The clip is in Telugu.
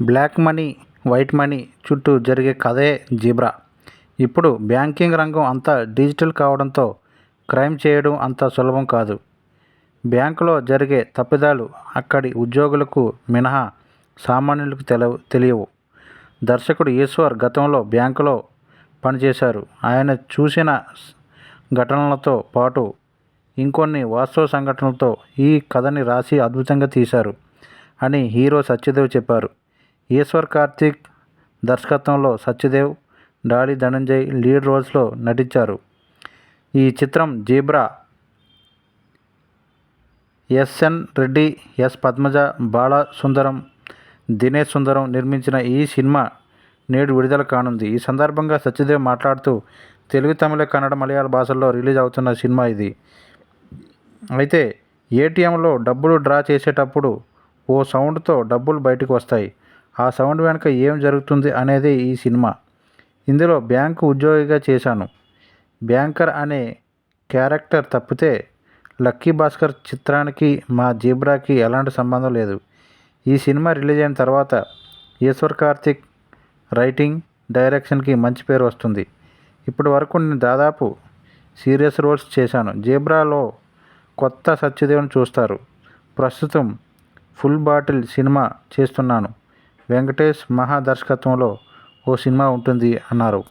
బ్లాక్ మనీ, వైట్ మనీ చుట్టూ జరిగే కథే జీబ్రా. ఇప్పుడు బ్యాంకింగ్ రంగం అంతా డిజిటల్ కావడంతో క్రైమ్ చేయడం అంత సులభం కాదు. బ్యాంకులో జరిగే తప్పిదాలు అక్కడి ఉద్యోగులకు మినహా సామాన్యులకు తెలియవు. దర్శకుడు ఈశ్వర్ గతంలో బ్యాంకులో పనిచేశారు. ఆయన చూసిన ఘటనలతో పాటు ఇంకొన్ని వాస్తవ సంఘటనలతో ఈ కథని రాసి అద్భుతంగా తీశారు అని హీరో సత్యదేవ్ చెప్పారు. ఈశ్వర్ కార్తీక్ దర్శకత్వంలో సత్యదేవ్, డాలి ధనంజయ్ లీడ్ రోల్స్లో నటించారు. ఈ చిత్రం Zebra. SN Reddy, S Padmaja, Bala Sundaram, Dinesh Sundaram నిర్మించిన ఈ సినిమా నేడు విడుదల కానుంది. ఈ సందర్భంగా సత్యదేవ్ మాట్లాడుతూ, తెలుగు, తమిళ, కన్నడ, మలయాళ భాషల్లో రిలీజ్ అవుతున్న సినిమా ఇది. అయితే ఏటీఎంలో డబ్బులు డ్రా చేసేటప్పుడు ఓ సౌండ్తో డబ్బులు బయటకు వస్తాయి. ఆ సౌండ్ వెనుక ఏం జరుగుతుంది అనేది ఈ సినిమా. ఇందులో బ్యాంకు ఉద్యోగిగా చేశాను. బ్యాంకర్ అనే క్యారెక్టర్ తప్పితే లక్కీ భాస్కర్ చిత్రానికి మా జీబ్రాకి ఎలాంటి సంబంధం లేదు. ఈ సినిమా రిలీజ్ అయిన తర్వాత ఈశ్వర్ కార్తీక్ రైటింగ్, డైరెక్షన్కి మంచి పేరు వస్తుంది. ఇప్పటి వరకు నేను దాదాపు సీరియస్ రోల్స్ చేశాను. జీబ్రాలో కొత్త సత్యదేవ్ని చూస్తారు. ప్రస్తుతం ఫుల్ బాటిల్ సినిమా చేస్తున్నాను. వెంకటేష్ మహా దర్శకత్వంలో ఓ సినిమా ఉంటుంది అన్నారు.